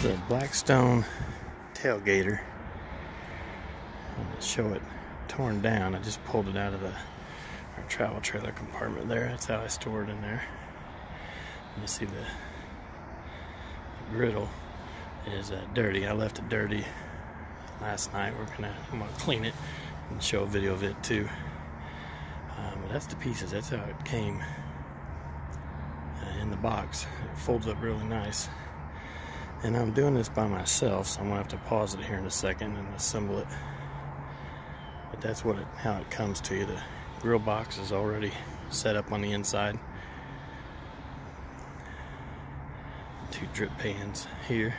It's a Blackstone Tailgater. I'm going to show it torn down. I just pulled it out of our travel trailer compartment there. That's how I stored it in there. You see the griddle is dirty. I left it dirty last night. I'm gonna clean it and show a video of it too. But that's the pieces. That's how it came in the box. It folds up really nice. And I'm doing this by myself, so I'm gonna have to pause it here in a second and assemble it. But that's how it comes to you. The grill box is already set up on the inside. 2 drip pans here.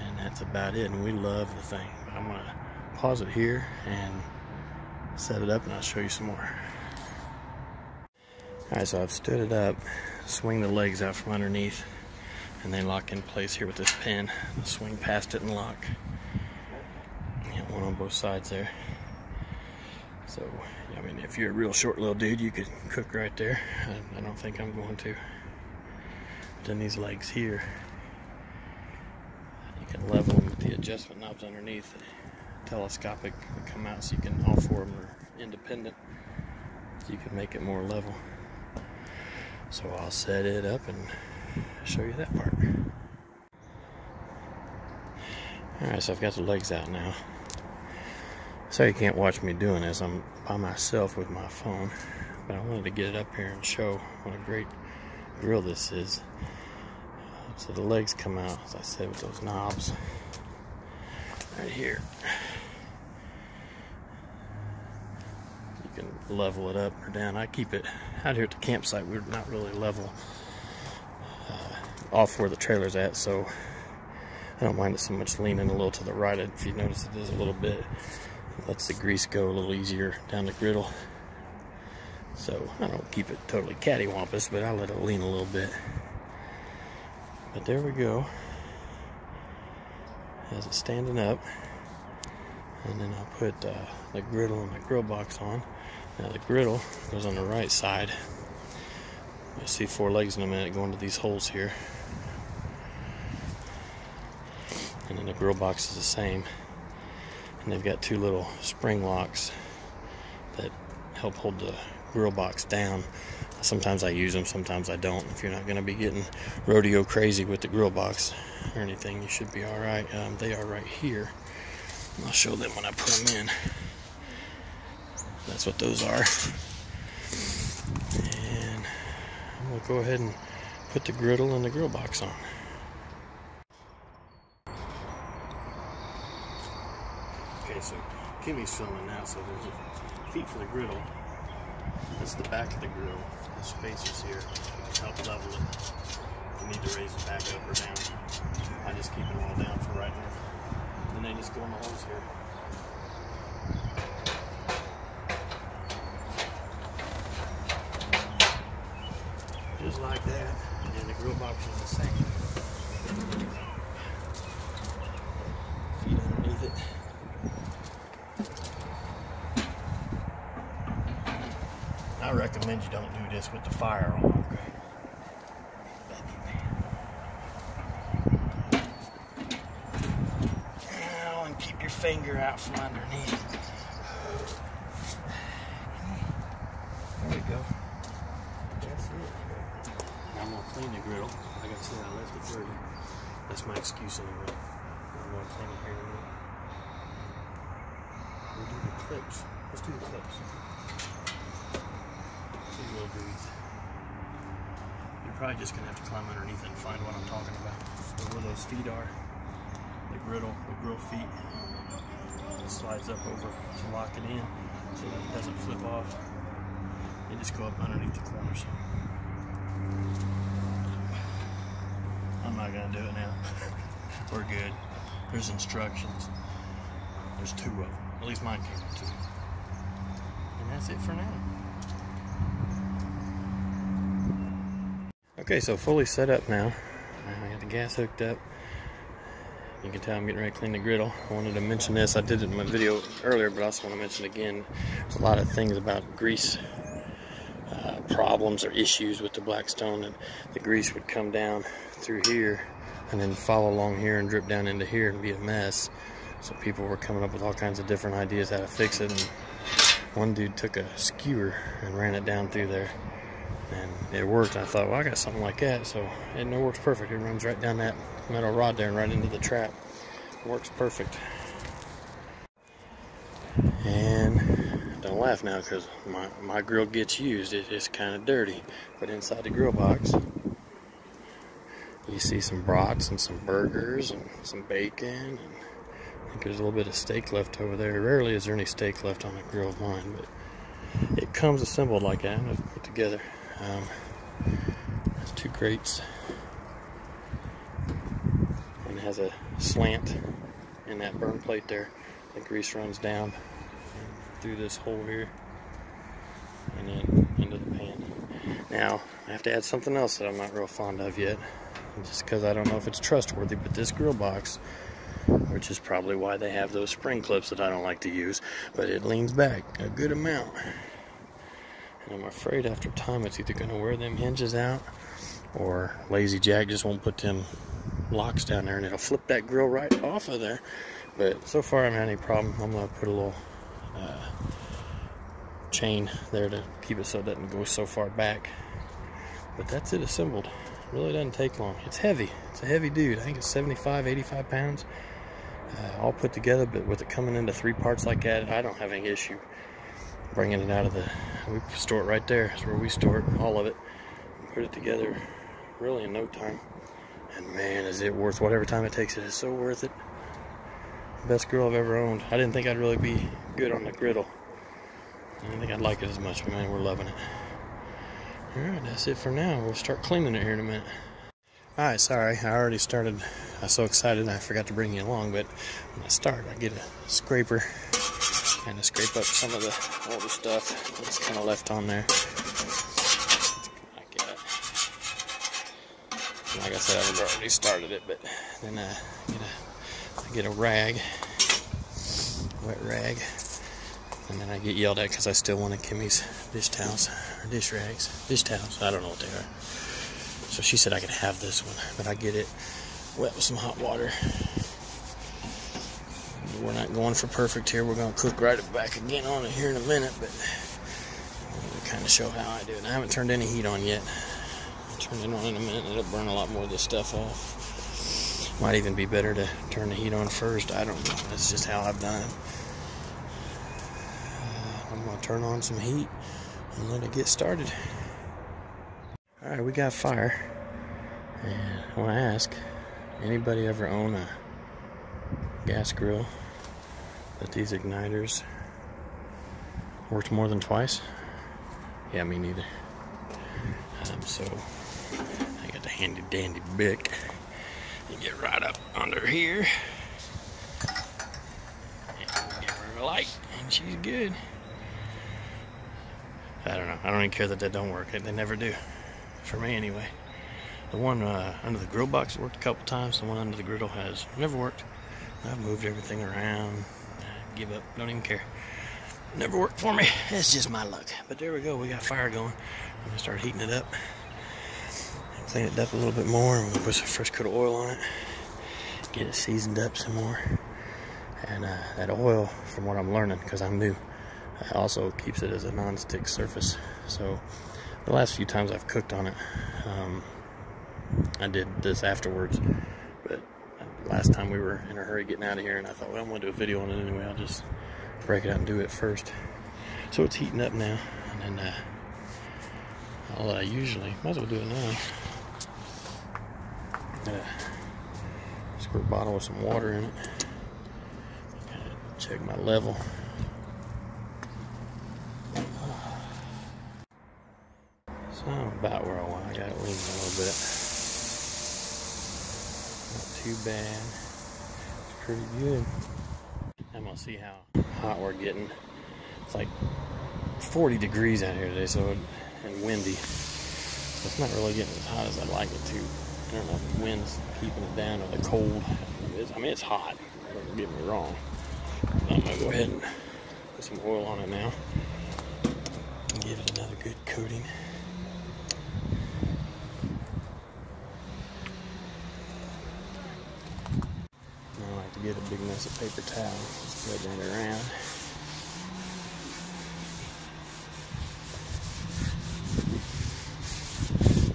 And that's about it, and we love the thing. But I'm gonna pause it here and set it up, and I'll show you some more. Alright, so I've stood it up, swing the legs out from underneath, and they lock in place here with this pin. I'll swing past it and lock. You got one on both sides there. So, I mean, if you're a real short little dude, you could cook right there. I don't think I'm going to. But then these legs here, you can level them with the adjustment knobs underneath. Telescopic they come out, so you can, all 4 of them are independent, so you can make it more level. So I'll set it up and show you that part. Alright, so I've got the legs out now. So you can't watch me doing this. I'm by myself with my phone, but I wanted to get it up here and show what a great grill this is. So the legs come out, as I said, with those knobs right here. You can level it up or down. I keep it out here at the campsite. We're not really level off where the trailer's at, so I don't mind it so much leaning a little to the right. If you notice, it is a little bit. It lets the grease go a little easier down the griddle. So I don't keep it totally cattywampus, but I let it lean a little bit. But there we go. Has it standing up. And then I'll put the griddle and the grill box on. Now the griddle goes on the right side. You'll see 4 legs in a minute going to these holes here. And then the grill box is the same. And they've got 2 little spring locks that help hold the grill box down. Sometimes I use them, sometimes I don't. If you're not going to be getting rodeo crazy with the grill box or anything, you should be alright. They are right here. I'll show them when I put them in. That's what those are. And I'm going to go ahead and put the griddle and the grill box on. Okay, so Kimmy's filming now, so there's a feet for the griddle. That's the back of the grill. The spacers here to help level it. If you need to raise it back up or down, I just keep it all down for right now. And then they just go in the holes here. Just like that. And the grill box is the same. Feet underneath it. I recommend you don't do this with the fire on, okay? Now, and keep your finger out from underneath. There we go. That's it. Now I'm going to clean the griddle. Like I said, I left it dirty. That's my excuse anyway. I'm going to clean it here in a minute. We'll do the clips. Let's do the clips. These little dudes. You're probably just going to have to climb underneath and find what I'm talking about. But where those feet are, the grill feet, it slides up over to lock it in so that it doesn't flip off. They just go up underneath the corners. I'm not going to do it now. We're good. There's instructions. There's 2 of them. At least mine came with 2. And that's it for now. Okay, so fully set up now. I got the gas hooked up. You can tell I'm getting ready to clean the griddle. I wanted to mention this. I did it in my video earlier, but I also want to mention again. There's a lot of things about grease problems or issues with the Blackstone, and the grease would come down through here and then follow along here and drip down into here and be a mess. So people were coming up with all kinds of different ideas how to fix it, and one dude took a skewer and ran it down through there, and it worked. I thought, well, I got something like that, so it works perfect. It runs right down that metal rod there and right into the trap. It works perfect. And don't laugh now, because my grill gets used. It's kind of dirty, but inside the grill box you see some brats and some burgers and some bacon, and I think there's a little bit of steak left over there. Rarely is there any steak left on a grill of mine, but it comes assembled like that. I've put together. There's 2 grates, and it has a slant in that burn plate there. The grease runs down through this hole here and then into the pan. Now I have to add something else that I'm not real fond of yet, just because I don't know if it's trustworthy, but this grill box, which is probably why they have those spring clips that I don't like to use, but it leans back a good amount, and I'm afraid after time it's either going to wear them hinges out, or Lazy Jack just won't put them locks down there and it'll flip that grill right off of there. But so far I haven't had any problem. I'm going to put a little chain there to keep it so it doesn't go so far back. But that's it assembled. Really doesn't take long. It's heavy. It's a heavy dude. I think it's 75, 85 pounds. All put together, but with it coming into 3 parts like that, I don't have any issue bringing it out of the... We store it right there. That's where we store it, all of it. Put it together really in no time. And man, is it worth whatever time it takes. It is so worth it. Best grill I've ever owned. I didn't think I'd really be good on the griddle. I didn't think I'd like it as much, but man, we're loving it. Alright, that's it for now. We'll start cleaning it here in a minute. Alright, sorry, I already started. I was so excited I forgot to bring you along, but when I start, I get a scraper and to scrape up some of the older stuff that's kind of left on there. Like that. Like I said, I've already started it, but then I get a rag, wet rag, and then I get yelled at because I still wanted Kimmy's dish towels, or dish rags, dish towels, I don't know what they are. So she said I could have this one, but I get it wet with some hot water. We're not going for perfect here. We're going to cook right back again on it here in a minute, but I'm kind of show how I do it. I haven't turned any heat on yet. I'll turn it on in a minute and it'll burn a lot more of this stuff off. Might even be better to turn the heat on first. I don't know. That's just how I've done it. I'm going to turn on some heat and let it get started. Alright, we got fire. And I want to ask, anybody ever own a gas grill that these igniters worked more than twice? Yeah, me neither. So I got the handy dandy bic. You get right up under here and give her a light, and she's good. I don't know. I don't even care that don't work. They never do. For me, anyway. The one under the grill box worked a couple times. The one under the griddle has never worked. I've moved everything around. I give up. Don't even care. Never worked for me. It's just my luck. But there we go. We got fire going. I'm going to start heating it up. Clean it up a little bit more. I'm going to put some fresh coat of oil on it. Get it seasoned up some more. And that oil, from what I'm learning, because I'm new, also keeps it as a non-stick surface. So the last few times I've cooked on it, I did this afterwards. But last time we were in a hurry getting out of here, and I thought, well, I'm going to do a video on it anyway. I'll just break it out and do it first. So it's heating up now. And then I'll usually, might as well do it now. Got a squirt bottle with some water in it. Kind of check my level. So I'm about where I want. I got it leaning a little bit. Not too bad. It's pretty good. I'm gonna see how hot we're getting. It's like 40 degrees out here today, so and windy. So it's not really getting as hot as I'd like it to. I don't know if the wind's keeping it down or the cold. I mean, it's hot. Don't get me wrong. I'm gonna go ahead and put some oil on it now. And give it another good coating. big mess of paper towel. Spread that around.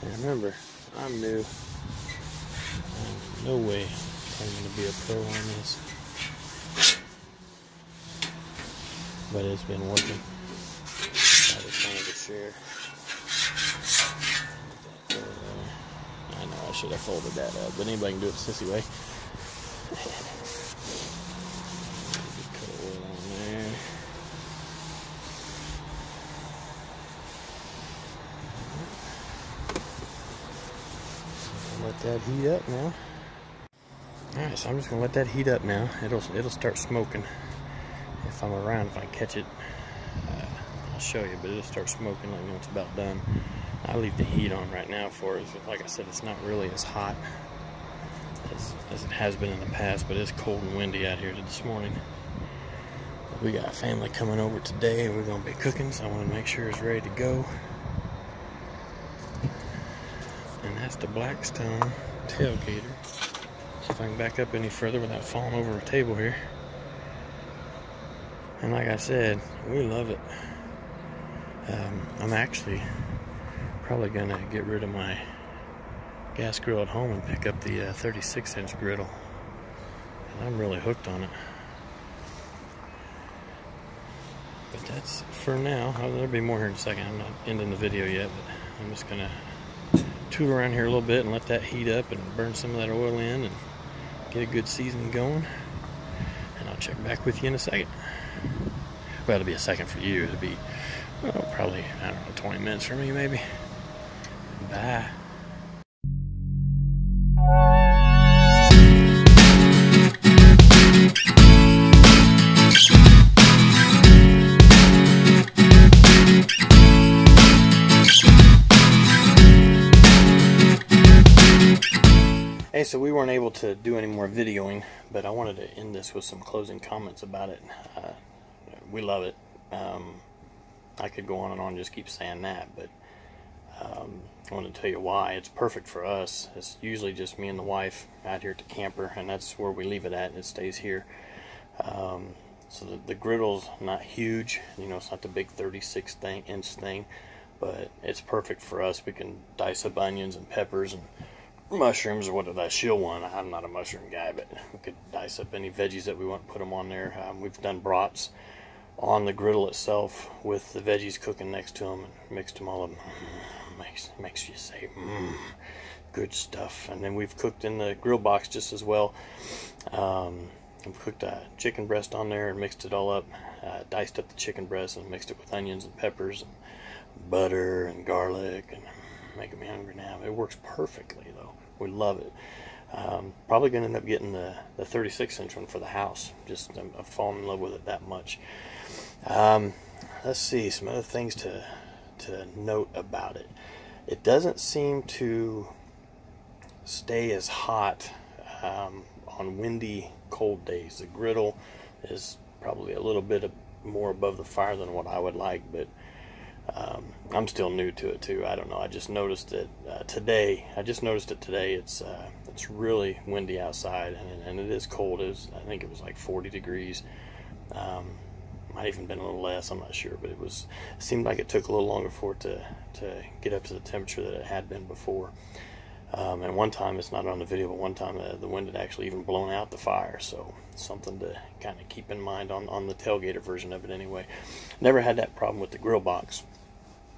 And remember, I'm new. No way I'm going to be a pro on this. But it's been working. I just wanted to share. I know I should have folded that up, but anybody can do it the sissy way. Put oil on there. Let that heat up now. Alright, so I'm just gonna let that heat up now. It'll start smoking if I'm around. If I catch it, I'll show you. But it'll start smoking. Let me know it's about done. I'll leave the heat on right now for it. Like I said, it's not really as hot as it has been in the past, but it's cold and windy out here this morning. We got a family coming over today, and we're gonna be cooking, so I want to make sure it's ready to go. And that's the Blackstone Tailgater. See if I can back up any further without falling over a table here. And like I said, we love it. I'm actually probably gonna get rid of my gas grill at home and pick up the 36-inch griddle. And I'm really hooked on it. But that's for now. There'll be more here in a second. I'm not ending the video yet, but I'm just gonna tool around here a little bit and let that heat up and burn some of that oil in and get a good seasoning going. And I'll check back with you in a second. Well, it'll be a second for you. It'll be, well, probably, I don't know, 20 minutes for me maybe. Bye. Hey, so we weren't able to do any more videoing, but I wanted to end this with some closing comments about it. We love it. I could go on and just keep saying that, but I want to tell you why. It's perfect for us. It's usually just me and the wife out here at the camper, and that's where we leave it at, and it stays here. So the griddle's not huge, you know, it's not the big 36-inch thing, but it's perfect for us. We can dice up onions and peppers and mushrooms, or what did I shill one? I'm not a mushroom guy, but we could dice up any veggies that we want, put them on there. We've done brats on the griddle itself with the veggies cooking next to them and mixed them all up. Makes you say, good stuff. And then we've cooked in the grill box just as well. We've cooked a chicken breast on there and mixed it all up, diced up the chicken breast and mixed it with onions and peppers and butter and garlic, and making me hungry now. It works perfectly though. We love it. Probably gonna end up getting the 36-inch one for the house. Just I've fallen in love with it that much. Let's see some other things to note about it. It doesn't seem to stay as hot on windy, cold days. The griddle is probably a little bit more above the fire than what I would like, but I'm still new to it too. I don't know. I just noticed it today. It's really windy outside, and it is cold. I think it was like 40 degrees. Might even been a little less. I'm not sure, but it seemed like it took a little longer for it to get up to the temperature that it had been before. And one time, it's not on the video, but one time the wind had actually even blown out the fire. So something to kind of keep in mind on the Tailgater version of it anyway. Never had that problem with the grill box.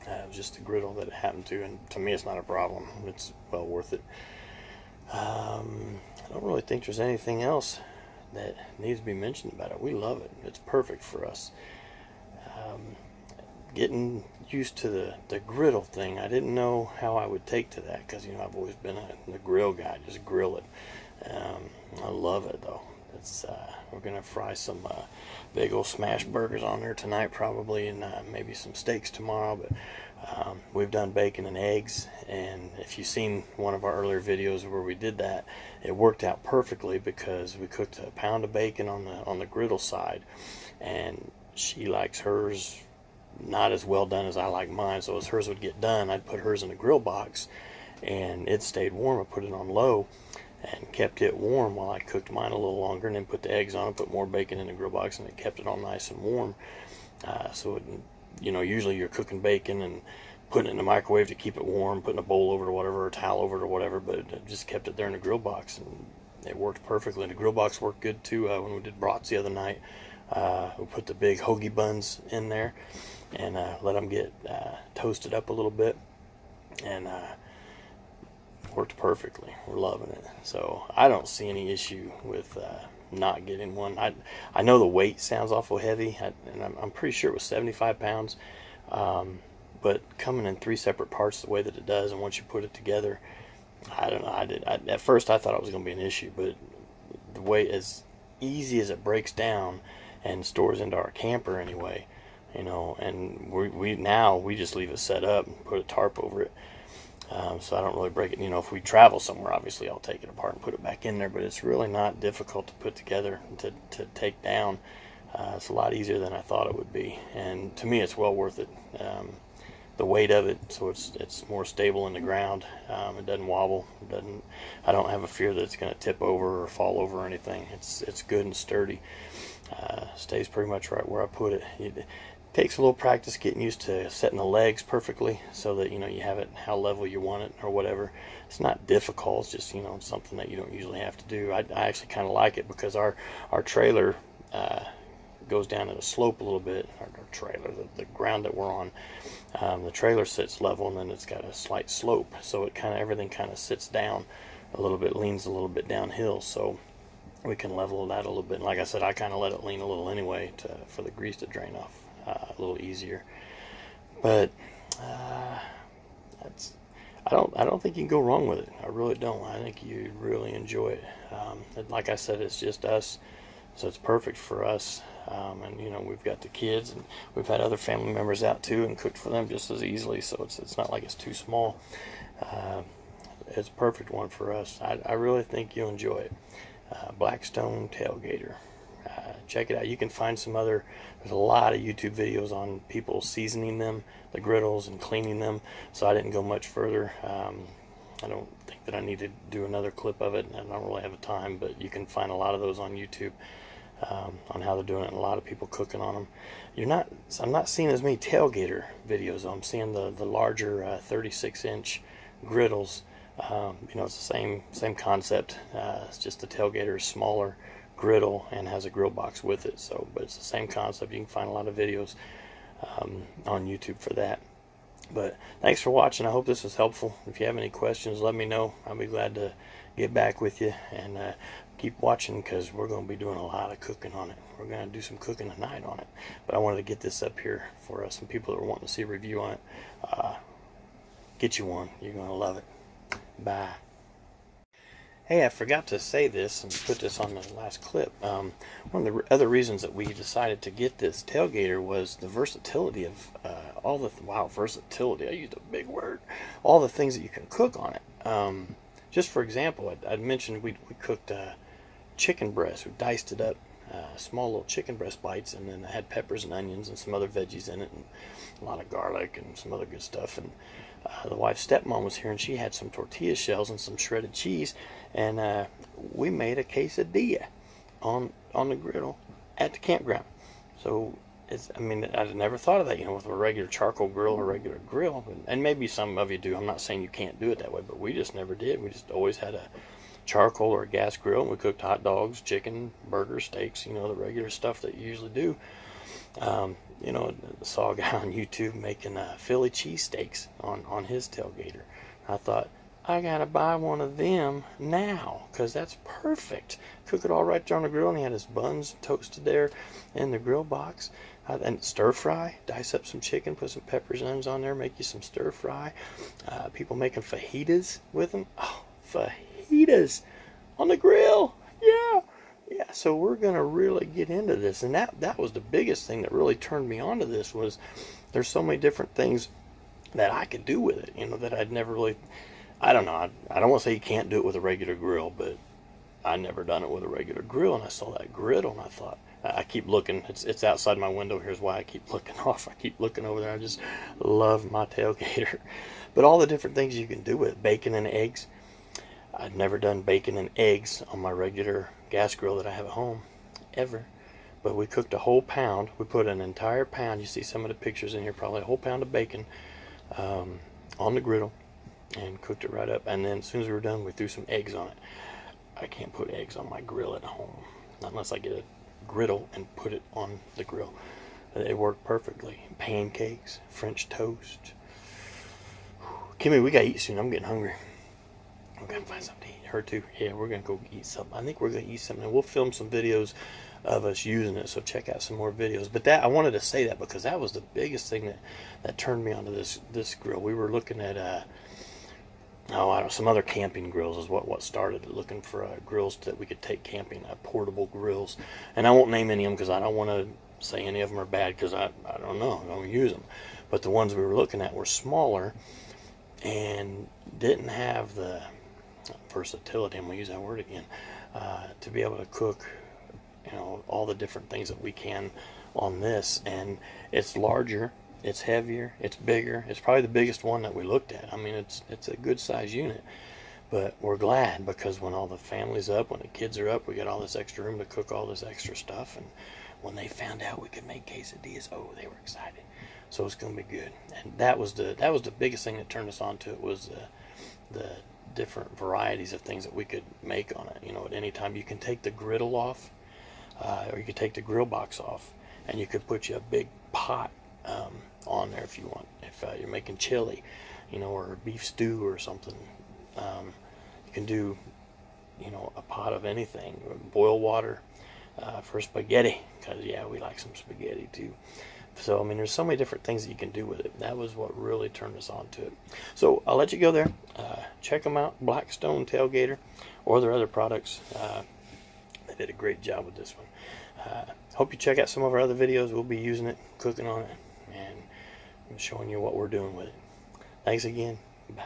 It was just the griddle that it happened to, and to me it's not a problem. It's well worth it. I don't really think there's anything else that needs to be mentioned about it. We love it. It's perfect for us. Getting used to the griddle thing, I didn't know how I would take to that, because, you know, I've always been a grill guy. Just grill it. I love it though. We're gonna fry some big old smash burgers on there tonight probably, and maybe some steaks tomorrow. But we've done bacon and eggs, and if you've seen one of our earlier videos where we did that, it worked out perfectly, because we cooked a pound of bacon on the griddle side, and she likes hers not as well done as I like mine. So as hers would get done, I'd put hers in a grill box, and it stayed warm. I put it on low, and kept it warm while I cooked mine a little longer, and then put the eggs on it, put more bacon in the grill box, and it kept it all nice and warm. So it, usually you're cooking bacon and putting it in the microwave to keep it warm, putting a bowl over it or whatever, or a towel over it or whatever, but it just kept it there in the grill box, and it worked perfectly. The grill box worked good too. When we did brats the other night, we put the big hoagie buns in there and let them get toasted up a little bit, and worked perfectly. We're loving it. So I don't see any issue with not getting one. I know the weight sounds awful heavy, and I'm pretty sure it was 75 pounds, but coming in 3 separate parts the way that it does, and once you put it together, I don't know. At first I thought it was going to be an issue, but the way, as easy as it breaks down and stores into our camper anyway, and we just leave it set up and put a tarp over it. So I don't really break it. If we travel somewhere, obviously I'll take it apart and put it back in there, but it's really not difficult to put together, to take down. It's a lot easier than I thought it would be, and to me it's well worth it. The weight of it, so it's more stable in the ground. It doesn't wobble. I don't have a fear that it's going to tip over or fall over or anything. It's good and sturdy. Stays pretty much right where I put it. It takes a little practice getting used to setting the legs perfectly so that you have it how level you want it or whatever. It's not difficult. It's just something that you don't usually have to do. I actually kind of like it because our trailer goes down at a slope a little bit. Our trailer, the ground that we're on, the trailer sits level, and then it's got a slight slope, so everything kind of sits down a little bit, leans a little bit downhill, so we can level that a little bit. And like I said, I kind of let it lean a little anyway for the grease to drain off a little easier. But I don't think you can go wrong with it. I really don't. I think you really enjoy it. Like I said, it's just us, so it's perfect for us. And we've got the kids, and we've had other family members out too and cooked for them just as easily, so it's not like it's too small. It's a perfect one for us. I really think you'll enjoy it. Blackstone Tailgater. Check it out. You can find there's a lot of YouTube videos on people seasoning them, the griddles, and cleaning them, so I didn't go much further. I don't think that I need to do another clip of it, and I don't really have the time, but you can find a lot of those on YouTube. On how they're doing it, and a lot of people cooking on them. I'm not seeing as many Tailgater videos, though. I'm seeing the larger 36-inch griddles. It's the same concept. It's just the Tailgater is smaller griddle and has a grill box with it. But it's the same concept. You can find a lot of videos on YouTube for that. But thanks for watching. I hope this was helpful. If you have any questions, let me know. I'll be glad to get back with you, and keep watching, because we're going to be doing a lot of cooking on it. We're going to do some cooking tonight on it, but I wanted to get this up here for some people that are wanting to see a review on it. Get you one. You're going to love it. Bye. Hey, I forgot to say this and put this on the last clip. One of the other reasons that we decided to get this Tailgater was the versatility of versatility. I used a big word. All the things that you can cook on it. Just for example, I'd mentioned we cooked chicken breast. We diced it up, small little chicken breast bites, and then I had peppers and onions and some other veggies in it, and a lot of garlic and some other good stuff. And the wife's stepmom was here, and she had some tortilla shells and some shredded cheese, and we made a quesadilla on the griddle at the campground. So I'd never thought of that, with a regular charcoal grill or regular grill, and maybe some of you do. I'm not saying you can't do it that way, but we just never did. We just always had a charcoal or a gas grill, and we cooked hot dogs, chicken, burgers, steaks, the regular stuff that you usually do. Saw a guy on YouTube making Philly cheesesteaks on his Tailgater. I thought, I gotta buy one of them now, because that's perfect. Cook it all right there on the grill, and he had his buns toasted there in the grill box. And stir fry, dice up some chicken, put some peppers and onions on there, make you some stir fry. People making fajitas with them. Oh, fajitas on the grill. Yeah, so we're gonna really get into this, and that was the biggest thing that really turned me on to this. Was there's so many different things that I could do with it, that I'd never really, I don't know, I don't want to say you can't do it with a regular grill, but I never done it with a regular grill, and I saw that griddle, and I thought, I keep looking. It's outside my window. Here's why I keep looking off. I keep looking over there. I just love my Tailgater. But all the different things you can do with it, bacon and eggs. I'd never done bacon and eggs on my regular gas grill that I have at home, ever. But we cooked a whole pound. We put an entire pound, you see some of the pictures in here, probably a whole pound of bacon on the griddle, and cooked it right up. And then as soon as we were done, we threw some eggs on it. I can't put eggs on my grill at home, not unless I get a griddle and put it on the grill. It worked perfectly. Pancakes, French toast. Kimmy, we gotta eat soon. I'm getting hungry. I'm gonna find something to eat. Her too. Yeah, we're gonna go eat something. I think we're gonna eat something, and we'll film some videos of us using it, so check out some more videos. But that, I wanted to say that because that was the biggest thing that turned me onto this grill. We were looking at I don't know, some other camping grills is what started it, looking for grills that we could take camping, portable grills. And I won't name any of them because I don't want to say any of them are bad, because I don't know, I don't use them. But the ones we were looking at were smaller and didn't have the versatility, I'm going to use that word again, to be able to cook, you know, all the different things that we can on this. And it's larger, it's heavier, it's bigger. It's probably the biggest one that we looked at. I mean, it's a good size unit. But we're glad, because when all the family's up, when the kids are up, we got all this extra room to cook all this extra stuff. And when they found out we could make quesadillas, oh, they were excited. So it's going to be good. And that was the biggest thing that turned us on to it, was the different varieties of things that we could make on it. You know, at any time you can take the griddle off, or you could take the grill box off, and you could put you a big pot on there if you want. If you're making chili, you know, or beef stew or something, you can do, you know, a pot of anything. Boil water for spaghetti, because yeah, we like some spaghetti too. So I mean, there's so many different things that you can do with it. That was what really turned us on to it. So I'll let you go there. Check them out, Blackstone Tailgater, or their other products. They did a great job with this one. Hope you check out some of our other videos. We'll be using it, cooking on it, and showing you what we're doing with it. Thanks again. Bye.